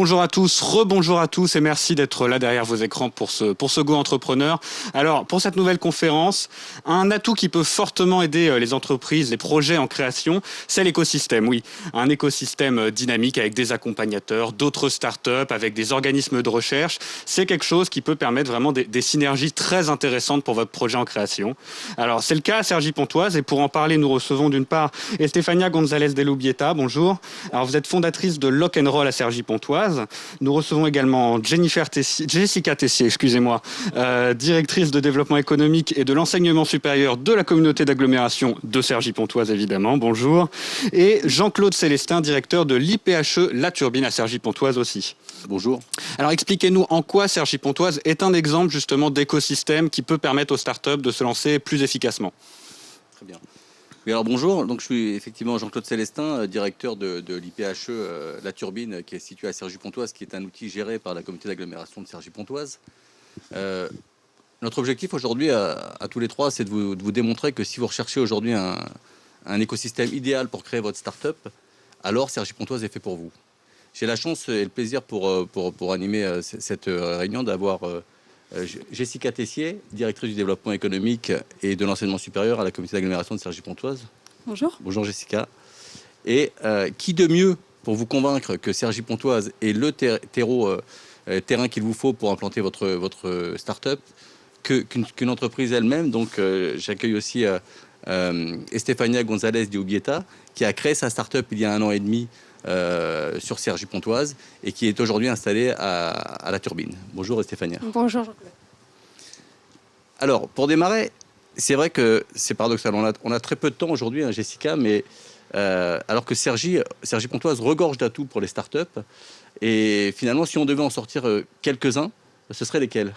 Bonjour à tous, rebonjour à tous et merci d'être là derrière vos écrans pour ce Go Entrepreneur. Alors, pour cette nouvelle conférence, un atout qui peut fortement aider les entreprises, les projets en création, c'est l'écosystème, oui. Un écosystème dynamique avec des accompagnateurs, d'autres startups, avec des organismes de recherche. C'est quelque chose qui peut permettre vraiment des synergies très intéressantes pour votre projet en création. Alors, c'est le cas à Cergy-Pontoise et pour en parler, nous recevons d'une part Estefania González de Lubieta, bonjour. Alors, vous êtes fondatrice de Lock & Roll à Cergy-Pontoise. Nous recevons également Jessica Tessier, directrice de développement économique et de l'enseignement supérieur de la communauté d'agglomération de Cergy-Pontoise, évidemment. Bonjour. Et Jean-Claude Célestin, directeur de l'IPHE La Turbine à Cergy-Pontoise aussi. Bonjour. Alors expliquez-nous en quoi Cergy-Pontoise est un exemple justement d'écosystème qui peut permettre aux startups de se lancer plus efficacement. Très bien. Oui, alors bonjour, donc je suis effectivement Jean-Claude Célestin, directeur de l'IPHE La Turbine, qui est située à Cergy-Pontoise, qui est un outil géré par la communauté d'agglomération de Cergy-Pontoise. Notre objectif aujourd'hui à tous les trois, c'est de vous démontrer que si vous recherchez aujourd'hui un écosystème idéal pour créer votre start-up, alors Cergy-Pontoise est fait pour vous. J'ai la chance et le plaisir pour animer cette réunion d'avoir Jessica Tessier, directrice du développement économique et de l'enseignement supérieur à la communauté d'agglomération de Cergy-Pontoise. Bonjour. Bonjour Jessica. Et qui de mieux pour vous convaincre que Cergy-Pontoise est le terrain qu'il vous faut pour implanter votre start-up qu'une entreprise elle-même. Donc j'accueille aussi Estefania González de Lubieta, qui a créé sa start-up il y a 1 an et demi sur Cergy-Pontoise et qui est aujourd'hui installée à La Turbine. Bonjour Estefania. Bonjour Jean-Claude. Alors, pour démarrer, c'est vrai que c'est paradoxal. On a très peu de temps aujourd'hui, hein, Jessica, mais alors que Cergy-Pontoise regorge d'atouts pour les startups. Et finalement, si on devait en sortir quelques-uns, ce seraient lesquels ?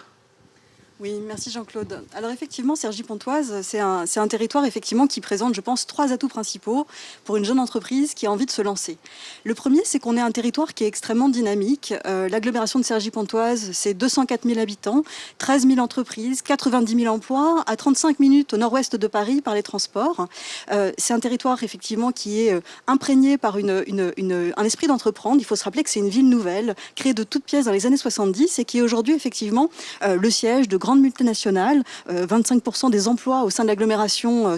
Oui, merci Jean-Claude. Alors effectivement, Cergy-Pontoise, c'est un territoire effectivement qui présente, je pense, 3 atouts principaux pour une jeune entreprise qui a envie de se lancer. Le premier, c'est qu'on est un territoire qui est extrêmement dynamique. L'agglomération de Cergy-Pontoise, c'est 204 000 habitants, 13 000 entreprises, 90 000 emplois, à 35 minutes au nord-ouest de Paris par les transports. C'est un territoire effectivement qui est imprégné par un esprit d'entreprendre. Il faut se rappeler que c'est une ville nouvelle, créée de toutes pièces dans les années 70 et qui est aujourd'hui effectivement le siège de grandes multinationales. 25% des emplois au sein de l'agglomération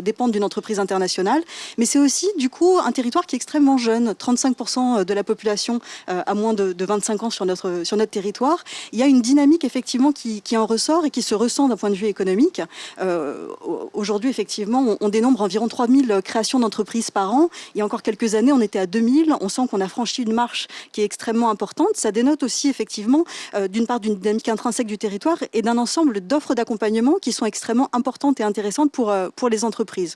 dépendent d'une entreprise internationale. Mais c'est aussi, du coup, un territoire qui est extrêmement jeune. 35% de la population a moins de 25 ans sur notre territoire. Il y a une dynamique, effectivement, qui en ressort et qui se ressent d'un point de vue économique. Aujourd'hui, effectivement, on dénombre environ 3000 créations d'entreprises par an. Il y a encore quelques années, on était à 2000. On sent qu'on a franchi une marche qui est extrêmement importante. Ça dénote aussi, effectivement, d'une part, d'une dynamique intrinsèque du territoire et d'un ensemble d'offres d'accompagnement qui sont extrêmement importantes et intéressantes pour les entreprises.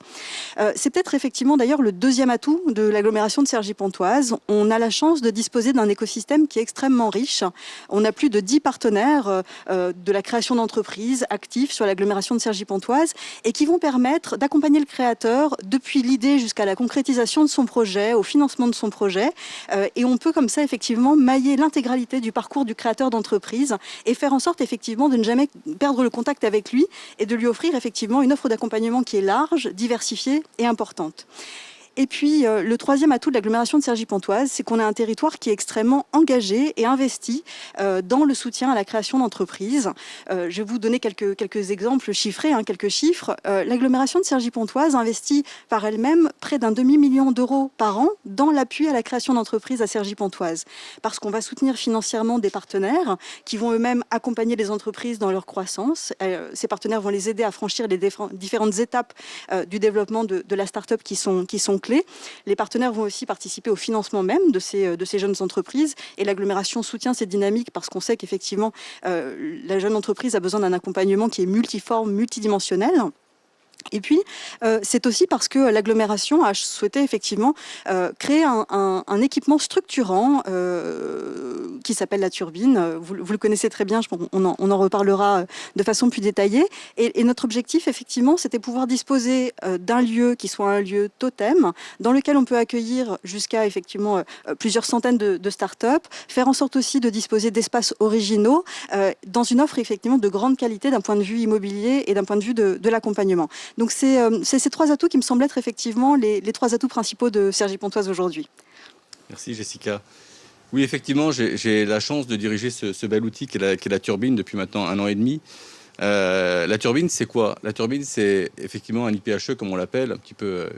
C'est peut-être effectivement d'ailleurs le deuxième atout de l'agglomération de Cergy-Pontoise. On a la chance de disposer d'un écosystème qui est extrêmement riche. On a plus de 10 partenaires de la création d'entreprises actifs sur l'agglomération de Cergy-Pontoise et qui vont permettre d'accompagner le créateur depuis l'idée jusqu'à la concrétisation de son projet, au financement de son projet. Et on peut comme ça effectivement mailler l'intégralité du parcours du créateur d'entreprise et faire en sorte effectivement de ne jamais perdre le contact avec lui et de lui offrir effectivement une offre d'accompagnement qui est large, diversifiée et importante. Et puis, le troisième atout de l'agglomération de Cergy-Pontoise, c'est qu'on a un territoire qui est extrêmement engagé et investi dans le soutien à la création d'entreprises. Je vais vous donner quelques exemples chiffrés, quelques chiffres. L'agglomération de Cergy-Pontoise investit par elle-même près d'1 demi-million d'euros par an dans l'appui à la création d'entreprises à Cergy-Pontoise. Parce qu'on va soutenir financièrement des partenaires qui vont eux-mêmes accompagner les entreprises dans leur croissance. Ces partenaires vont les aider à franchir les différentes étapes du développement de la start-up qui sont clés. Les partenaires vont aussi participer au financement même de ces jeunes entreprises et l'agglomération soutient cette dynamique parce qu'on sait qu'effectivement la jeune entreprise a besoin d'un accompagnement qui est multiforme, multidimensionnel. Et puis, c'est aussi parce que l'agglomération a souhaité effectivement créer un équipement structurant qui s'appelle la turbine. Vous le connaissez très bien, on en reparlera de façon plus détaillée. Et notre objectif, effectivement, c'était pouvoir disposer d'un lieu qui soit un lieu totem, dans lequel on peut accueillir jusqu'à effectivement plusieurs centaines de start-up, faire en sorte aussi de disposer d'espaces originaux dans une offre effectivement de grande qualité d'un point de vue immobilier et d'un point de vue de l'accompagnement. Donc c'est ces 3 atouts qui me semblent être effectivement les 3 atouts principaux de Cergy-Pontoise aujourd'hui. Merci Jessica. Oui, effectivement, j'ai la chance de diriger ce bel outil qui est la turbine depuis maintenant 1 an et demi. La turbine, c'est quoi? La turbine, c'est effectivement un IPHE, comme on l'appelle, un petit peu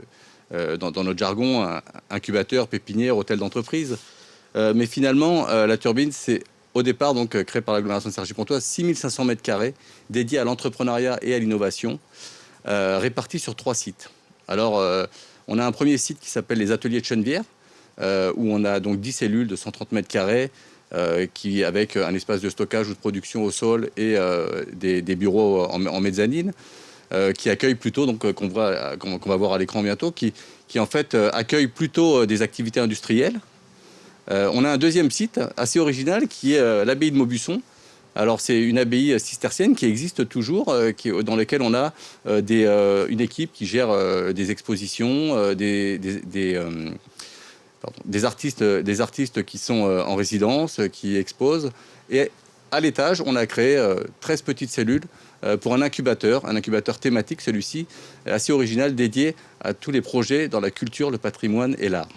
dans notre jargon, un incubateur, pépinière, hôtel d'entreprise. Mais finalement, la turbine, c'est au départ donc créé par l'agglomération de Cergy-Pontoise, 6500 mètres carrés dédiés à l'entrepreneuriat et à l'innovation, répartis sur 3 sites. Alors, on a un premier site qui s'appelle les Ateliers de Chenevière, où on a donc 10 cellules de 130 mètres carrés, avec un espace de stockage ou de production au sol et des bureaux en mezzanine, qui accueillent plutôt, donc qu'on va voir à l'écran bientôt, qui en fait accueille plutôt des activités industrielles. On a un deuxième site assez original qui est l'abbaye de Maubusson. Alors c'est une abbaye cistercienne qui existe toujours, dans laquelle on a une équipe qui gère des expositions, des artistes qui sont en résidence, qui exposent. Et à l'étage, on a créé 13 petites cellules pour un incubateur thématique, celui-ci, assez original, dédié à tous les projets dans la culture, le patrimoine et l'art.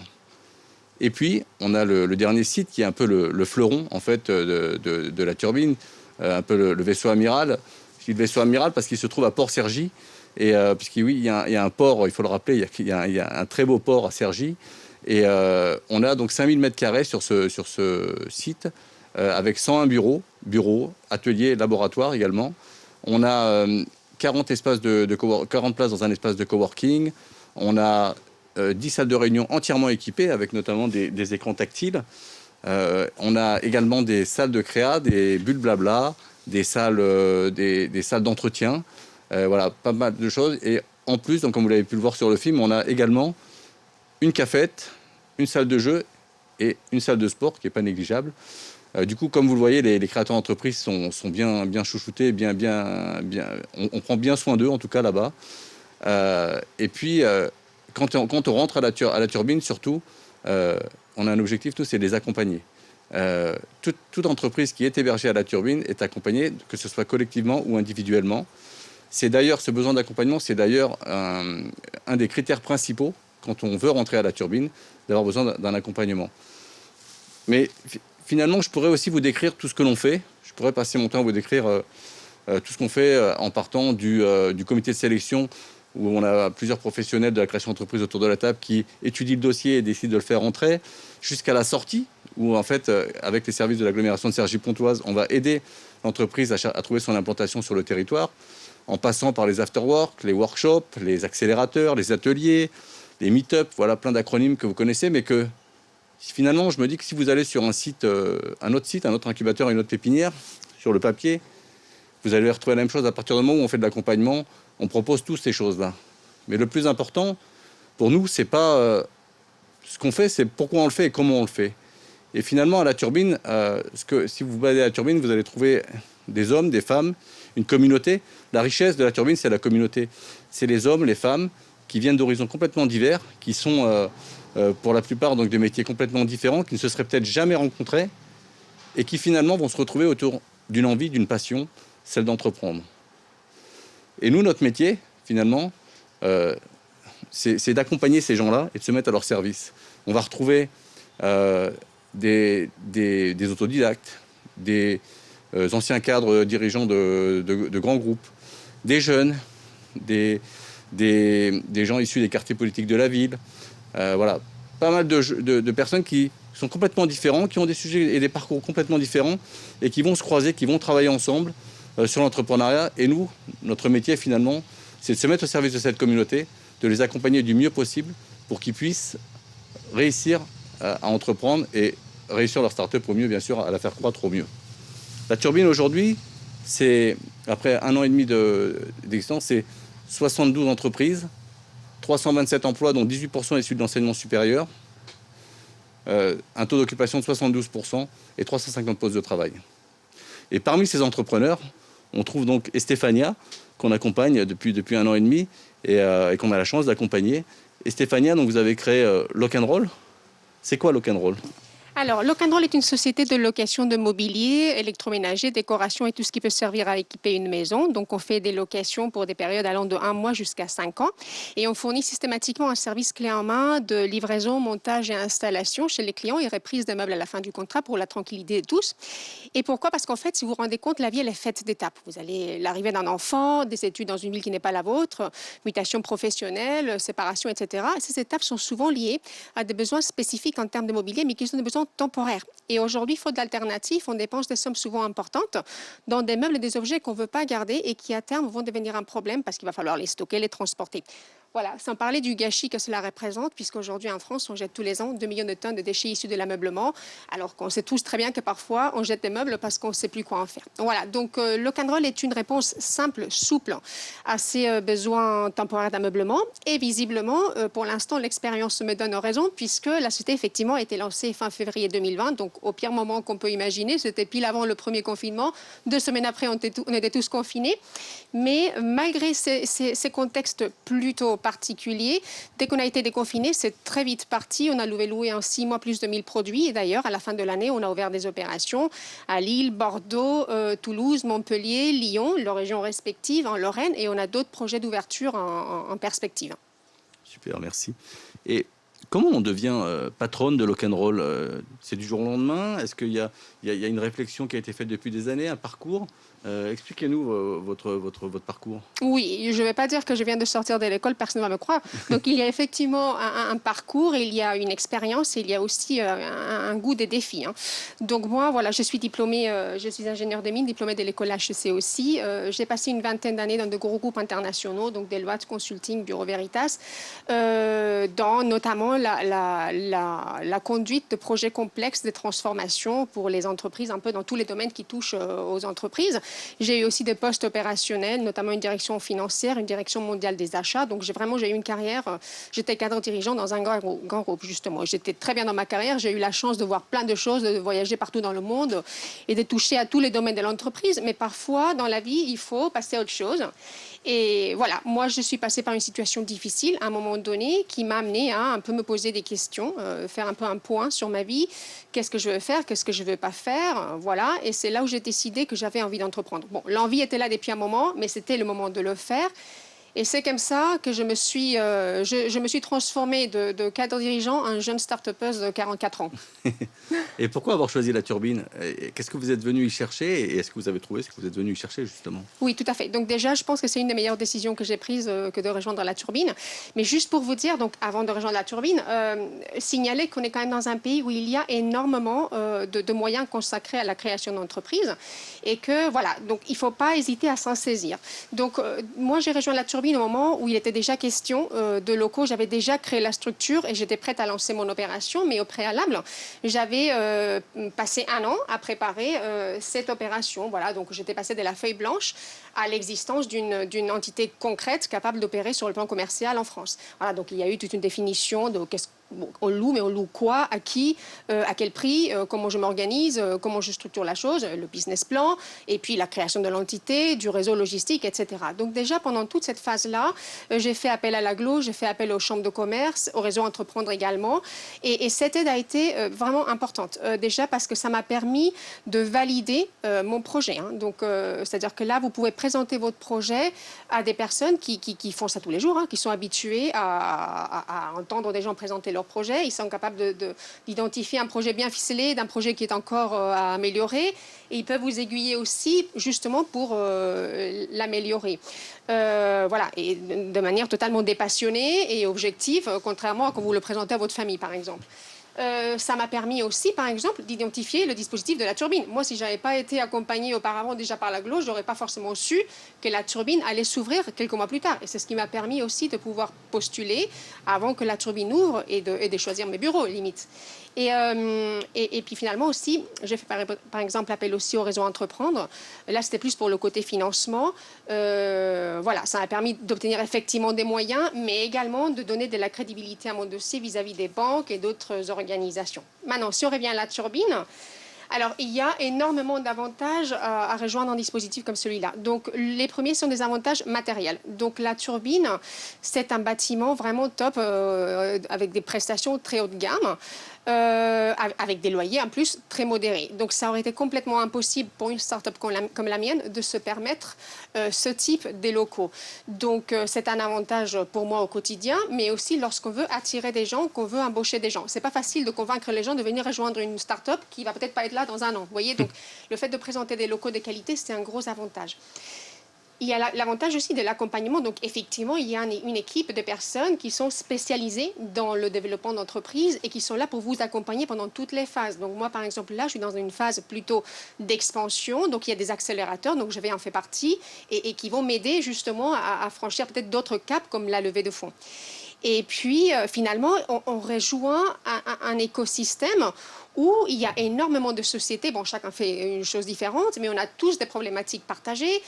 Et puis, on a le dernier site qui est un peu le fleuron en fait, de la turbine, un peu le vaisseau amiral. Je dis le vaisseau amiral parce qu'il se trouve à Port-Cergy. Et puisqu'il y a un port, il faut le rappeler, il y a un très beau port à Cergy. Et on a donc 5000 mètres carrés sur ce site, avec 101 bureaux, ateliers, laboratoires également. On a 40 places dans un espace de coworking. On a 10 salles de réunion entièrement équipées, avec notamment des écrans tactiles. On a également des salles de créa, des bulles blabla, des salles d'entretien. Voilà, pas mal de choses. Et en plus, donc, comme vous l'avez pu le voir sur le film, on a également une cafette, une salle de jeu et une salle de sport qui n'est pas négligeable. Du coup, comme vous le voyez, les créateurs d'entreprise sont bien chouchoutés, on prend bien soin d'eux, en tout cas là-bas. Et puis, quand on rentre à la turbine, surtout, on a un objectif, nous, c'est de les accompagner. Toute entreprise qui est hébergée à la turbine est accompagnée, que ce soit collectivement ou individuellement. C'est d'ailleurs, ce besoin d'accompagnement, c'est d'ailleurs un des critères principaux quand on veut rentrer à la turbine, d'avoir besoin d'un accompagnement. Mais finalement, je pourrais aussi vous décrire tout ce que l'on fait. Je pourrais passer mon temps à vous décrire tout ce qu'on fait en partant du comité de sélection, où on a plusieurs professionnels de la création d'entreprise autour de la table qui étudient le dossier et décident de le faire rentrer, jusqu'à la sortie, où en fait, avec les services de l'agglomération de Cergy-Pontoise, on va aider l'entreprise à trouver son implantation sur le territoire, en passant par les afterworks, les workshops, les accélérateurs, les ateliers, les meet-up, voilà plein d'acronymes que vous connaissez, mais que finalement, je me dis que si vous allez sur un autre incubateur, une autre pépinière, sur le papier, vous allez retrouver la même chose à partir du moment où on fait de l'accompagnement. On propose tous ces choses-là. Mais le plus important, pour nous, c'est pas ce qu'on fait, c'est pourquoi on le fait et comment on le fait. Et finalement, à la turbine, si vous baladez à la turbine, vous allez trouver des hommes, des femmes, une communauté. La richesse de la turbine, c'est la communauté. C'est les hommes, les femmes, qui viennent d'horizons complètement divers, qui sont pour la plupart donc de métiers complètement différents, qui ne se seraient peut-être jamais rencontrés, et qui finalement vont se retrouver autour d'une envie, d'une passion, celle d'entreprendre. Et nous, notre métier, finalement, c'est d'accompagner ces gens-là et de se mettre à leur service. On va retrouver des autodidactes, des anciens cadres dirigeants de grands groupes, des jeunes, des gens issus des quartiers politiques de la ville. Voilà, pas mal de personnes qui sont complètement différents, qui ont des sujets et des parcours complètement différents et qui vont se croiser, qui vont travailler ensemble sur l'entrepreneuriat. Et nous, notre métier finalement, c'est de se mettre au service de cette communauté, de les accompagner du mieux possible pour qu'ils puissent réussir à entreprendre et réussir leur start-up au mieux, bien sûr, à la faire croître au mieux. La turbine aujourd'hui, c'est, après 1 an et demi d'existence, c'est 72 entreprises, 327 emplois, dont 18% issus de l'enseignement supérieur, un taux d'occupation de 72% et 350 postes de travail. Et parmi ces entrepreneurs, on trouve donc Stéphania, qu'on accompagne depuis 1 an et demi et qu'on a la chance d'accompagner. Et Stéphania, donc vous avez créé Lock 'n Roll. C'est quoi Lock 'n Roll ? Alors, Loc'n'Roll est une société de location de mobilier, électroménager, décoration et tout ce qui peut servir à équiper une maison. Donc, on fait des locations pour des périodes allant de 1 mois jusqu'à 5 ans. Et on fournit systématiquement un service clé en main de livraison, montage et installation chez les clients et reprise des meubles à la fin du contrat pour la tranquillité de tous. Et pourquoi? Parce qu'en fait, si vous vous rendez compte, la vie, elle est faite d'étapes. Vous allez l'arrivée d'un enfant, des études dans une ville qui n'est pas la vôtre, mutation professionnelle, séparation, etc. Et ces étapes sont souvent liées à des besoins spécifiques en termes de mobilier, mais qui sont des besoins temporaires. Et aujourd'hui, faute d'alternatives, on dépense des sommes souvent importantes dans des meubles et des objets qu'on ne veut pas garder et qui, à terme, vont devenir un problème parce qu'il va falloir les stocker, les transporter. Voilà, sans parler du gâchis que cela représente, puisqu'aujourd'hui en France, on jette tous les ans 2 millions de tonnes de déchets issus de l'ameublement, alors qu'on sait tous très bien que parfois, on jette des meubles parce qu'on ne sait plus quoi en faire. Voilà, donc Loc'n'Roll est une réponse simple, souple à ces besoins temporaires d'ameublement. Et visiblement, pour l'instant, l'expérience me donne raison, puisque la société, effectivement, a été lancée fin février 2020, donc au pire moment qu'on peut imaginer, c'était pile avant le premier confinement. 2 semaines après, on était tous confinés. Mais malgré ces contextes plutôt particulier. Dès qu'on a été déconfiné, c'est très vite parti. On a loué en 6 mois plus de 1000 produits. Et d'ailleurs, à la fin de l'année, on a ouvert des opérations à Lille, Bordeaux, Toulouse, Montpellier, Lyon, leurs régions respectives, en Lorraine. Et on a d'autres projets d'ouverture en perspective. Super, merci. Et comment on devient patronne de Loc'n'Roll? C'est du jour au lendemain? Est-ce qu'il y a une réflexion qui a été faite depuis des années, un parcours? Expliquez-nous votre parcours. Oui, je ne vais pas dire que je viens de sortir de l'école, personne ne va me croire. Donc il y a effectivement un parcours, il y a une expérience et il y a aussi un goût des défis. Hein. Donc moi, voilà, je suis diplômée, je suis ingénieure des mines, diplômée de l'école HEC aussi. J'ai passé une vingtaine d'années dans de gros groupes internationaux, donc Deloitte Consulting, Bureau Veritas, dans notamment la conduite de projets complexes de transformation pour les entreprises, un peu dans tous les domaines qui touchent aux entreprises. J'ai eu aussi des postes opérationnels, notamment une direction financière, une direction mondiale des achats. Donc j'ai eu une carrière, j'étais cadre dirigeant dans un grand groupe, justement. J'étais très bien dans ma carrière, j'ai eu la chance de voir plein de choses, de voyager partout dans le monde et de toucher à tous les domaines de l'entreprise. Mais parfois, dans la vie, il faut passer à autre chose. Et voilà, moi, je suis passée par une situation difficile à un moment donné qui m'a amenée à un peu me poser des questions, faire un peu un point sur ma vie. Qu'est-ce que je veux faire? Qu'est-ce que je ne veux pas faire? Voilà, et c'est là où j'ai décidé que j'avais envie d'entreprendre. Bon, l'envie était là depuis un moment, mais c'était le moment de le faire. Et c'est comme ça que je me suis transformée de cadre dirigeant en jeune start-upeuse de 44 ans. Et pourquoi avoir choisi la turbine? Qu'est-ce que vous êtes venu y chercher? Et est-ce que vous avez trouvé ce que vous êtes venu y chercher, justement? Oui, tout à fait. Donc déjà, je pense que c'est une des meilleures décisions que j'ai prises que de rejoindre la turbine. Mais juste pour vous dire, donc avant de rejoindre la turbine, signaler qu'on est quand même dans un pays où il y a énormément de moyens consacrés à la création d'entreprises. Et que, voilà, donc il ne faut pas hésiter à s'en saisir. Donc moi, j'ai rejoint la turbine au moment où il était déjà question de locaux. J'avais déjà créé la structure et j'étais prête à lancer mon opération. Mais au préalable, j'avais passé 1 an à préparer cette opération. Voilà, donc j'étais passée de la feuille blanche à l'existence d'une entité concrète capable d'opérer sur le plan commercial en France. Voilà, donc il y a eu toute une définition de qu'est-ce on loue, mais on loue quoi, à qui, à quel prix, comment je m'organise, comment je structure la chose, le business plan, et puis la création de l'entité, du réseau logistique, etc. Donc déjà, pendant toute cette phase-là, j'ai fait appel à l'aglo, j'ai fait appel aux chambres de commerce, au réseau Entreprendre également, et cette aide a été vraiment importante. Déjà parce que ça m'a permis de valider mon projet. Hein. Donc, c'est-à-dire que là, vous pouvez présenter votre projet à des personnes qui font ça tous les jours, hein, qui sont habituées à entendre des gens présenter leur projet. Ils sont capables d'identifier un projet bien ficelé d'un projet qui est encore à améliorer. Et ils peuvent vous aiguiller aussi, justement, pour l'améliorer. Voilà, et de manière totalement dépassionnée et objective, contrairement à quand vous le présentez à votre famille, par exemple. Ça m'a permis aussi, par exemple, d'identifier le dispositif de la turbine. Moi, si je n'avais pas été accompagnée auparavant déjà par l'aglo, je n'aurais pas forcément su que la turbine allait s'ouvrir quelques mois plus tard. Et c'est ce qui m'a permis aussi de pouvoir postuler avant que la turbine ouvre et de choisir mes bureaux, limite. Et puis finalement aussi, j'ai fait par exemple appel aussi au réseau Entreprendre. Là, c'était plus pour le côté financement. Voilà, ça m'a permis d'obtenir effectivement des moyens, mais également de donner de la crédibilité à mon dossier vis-à-vis des banques et d'autres organisations. Maintenant, si on revient à la turbine, alors, il y a énormément d'avantages à rejoindre un dispositif comme celui-là. Donc, les premiers sont des avantages matériels. Donc, la turbine, c'est un bâtiment vraiment top avec des prestations très haut de gamme. avec des loyers en plus très modérés. Donc ça aurait été complètement impossible pour une start-up comme la mienne de se permettre ce type de locaux. Donc c'est un avantage pour moi au quotidien, mais aussi lorsqu'on veut attirer des gens, qu'on veut embaucher des gens. C'est pas facile de convaincre les gens de venir rejoindre une start-up qui va peut-être pas être là dans un an. Vous voyez, donc le fait de présenter des locaux de qualité, c'est un gros avantage. Il y a l'avantage aussi de l'accompagnement. Donc, effectivement, il y a une équipe de personnes qui sont spécialisées dans le développement d'entreprises et qui sont là pour vous accompagner pendant toutes les phases. Donc, moi, par exemple, là, je suis dans une phase plutôt d'expansion. Donc, il y a des accélérateurs, donc je vais en faire partie, et qui vont m'aider justement à franchir peut-être d'autres caps comme la levée de fonds. Et puis, finalement, on rejoint un écosystème où il y a énormément de sociétés. Bon, chacun fait une chose différente, mais on a tous des problématiques partagées,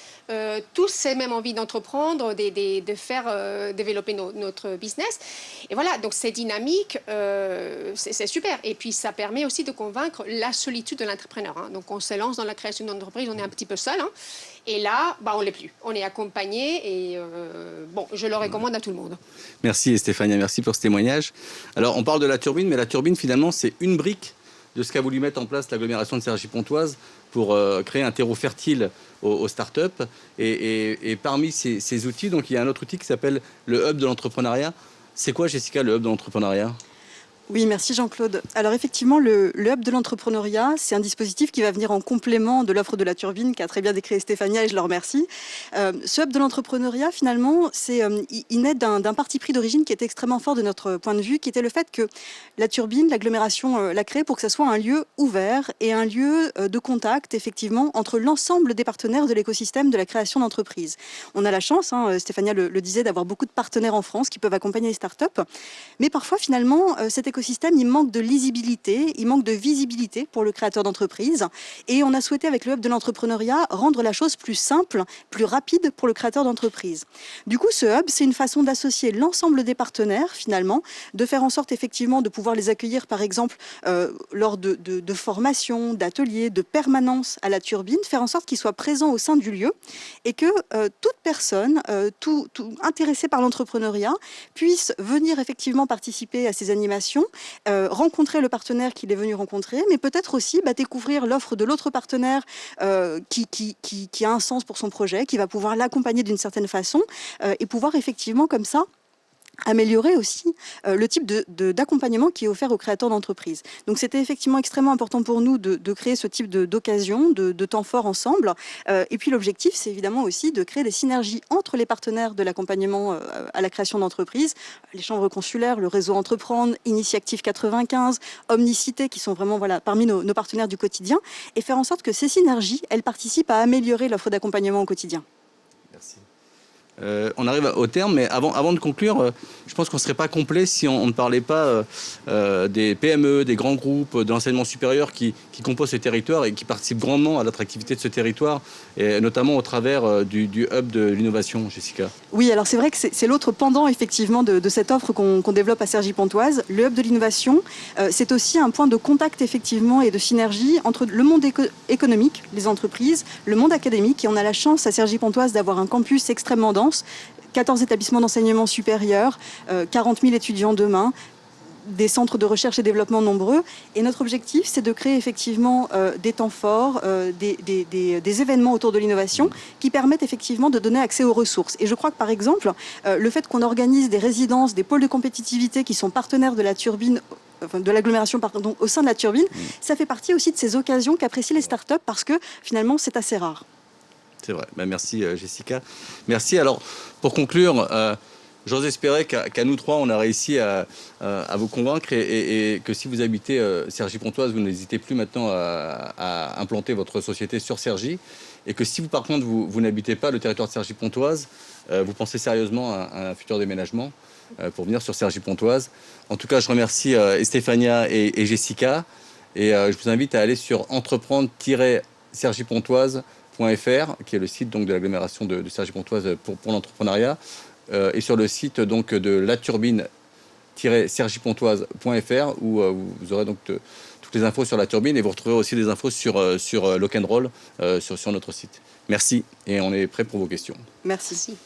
tous ces mêmes envies d'entreprendre, de faire développer notre business. Et voilà, donc c'est dynamique, c'est super. Et puis, ça permet aussi de convaincre la solitude de l'entrepreneur. Hein. Donc, on se lance dans la création d'une entreprise, on est un petit peu seul. Hein. Et là, on ne l'est plus. On est accompagné et bon, je le recommande à tout le monde. Merci Stéphania, merci pour ce témoignage. Alors, on parle de la turbine, mais la turbine, finalement, c'est une brique de ce qu'a voulu mettre en place l'agglomération de Cergy-Pontoise pour créer un terreau fertile aux startups. Et parmi ces outils, donc, il y a un autre outil qui s'appelle le Hub de l'entrepreneuriat. C'est quoi, Jessica, le Hub de l'entrepreneuriat ? Oui, merci Jean-Claude. Alors effectivement, le Hub de l'entrepreneuriat, c'est un dispositif qui va venir en complément de l'offre de la turbine qu'a très bien décrit Stéphania et je le remercie. Ce Hub de l'entrepreneuriat, finalement, il naît d'un parti pris d'origine qui est extrêmement fort de notre point de vue, qui était le fait que la turbine, l'agglomération l'a créée pour que ça soit un lieu ouvert et un lieu de contact, effectivement, entre l'ensemble des partenaires de l'écosystème de la création d'entreprises. On a la chance, hein, Stéphania le disait, d'avoir beaucoup de partenaires en France qui peuvent accompagner les startups, mais parfois, finalement, cet écosystème, il manque de lisibilité, il manque de visibilité pour le créateur d'entreprise. Et on a souhaité, avec le Hub de l'entrepreneuriat, rendre la chose plus simple, plus rapide pour le créateur d'entreprise. Du coup, ce Hub, c'est une façon d'associer l'ensemble des partenaires, finalement, de faire en sorte, effectivement, de pouvoir les accueillir, par exemple, lors de formations, d'ateliers, de permanence à la turbine, faire en sorte qu'ils soient présents au sein du lieu et que toute personne, tout intéressée par l'entrepreneuriat, puisse venir, effectivement, participer à ces animations, rencontrer le partenaire qu'il est venu rencontrer, mais peut-être aussi découvrir l'offre de l'autre partenaire qui a un sens pour son projet, qui va pouvoir l'accompagner d'une certaine façon et pouvoir effectivement comme ça améliorer aussi le type d'accompagnement qui est offert aux créateurs d'entreprises. Donc c'était effectivement extrêmement important pour nous de créer ce type d'occasion, de temps fort ensemble. Et puis l'objectif, c'est évidemment aussi de créer des synergies entre les partenaires de l'accompagnement à la création d'entreprises, les chambres consulaires, le réseau Entreprendre, Initiative 95, Omnicité, qui sont vraiment parmi nos partenaires du quotidien, et faire en sorte que ces synergies, elles participent à améliorer l'offre d'accompagnement au quotidien. Merci. On arrive au terme, mais avant de conclure, je pense qu'on ne serait pas complet si on ne parlait pas des PME, des grands groupes, de l'enseignement supérieur qui composent ce territoire et qui participent grandement à l'attractivité de ce territoire, et notamment au travers du Hub de l'innovation, Jessica. Oui, alors c'est vrai que c'est l'autre pendant effectivement de cette offre qu'on développe à Cergy-Pontoise. Le Hub de l'innovation, c'est aussi un point de contact effectivement et de synergie entre le monde économique, les entreprises, le monde académique, et on a la chance à Cergy-Pontoise d'avoir un campus extrêmement dense, 14 établissements d'enseignement supérieur, 40 000 étudiants demain, des centres de recherche et développement nombreux. Et notre objectif, c'est de créer effectivement des temps forts, des événements autour de l'innovation qui permettent effectivement de donner accès aux ressources. Et je crois que par exemple, le fait qu'on organise des résidences, des pôles de compétitivité qui sont partenaires de la turbine, de l'agglomération au sein de la turbine, ça fait partie aussi de ces occasions qu'apprécient les startups parce que finalement, c'est assez rare. C'est vrai. Merci Jessica. Merci. Alors, pour conclure, j'ose espérer qu'à nous trois, on a réussi à vous convaincre et que si vous habitez Cergy-Pontoise, vous n'hésitez plus maintenant à implanter votre société sur Cergy, et que si vous, par contre, vous n'habitez pas le territoire de Cergy-Pontoise, vous pensez sérieusement à un futur déménagement pour venir sur Cergy-Pontoise. En tout cas, je remercie Stéphania et Jessica, et je vous invite à aller sur entreprendre-cergy-pontoise.fr, qui est le site donc de l'agglomération de Cergy-Pontoise pour l'entrepreneuriat, et sur le site donc de laturbine-cergy-pontoise.fr où vous aurez donc toutes les infos sur la turbine, et vous retrouverez aussi des infos sur Lock and Roll sur notre site. Merci, et on est prêt pour vos questions. Merci.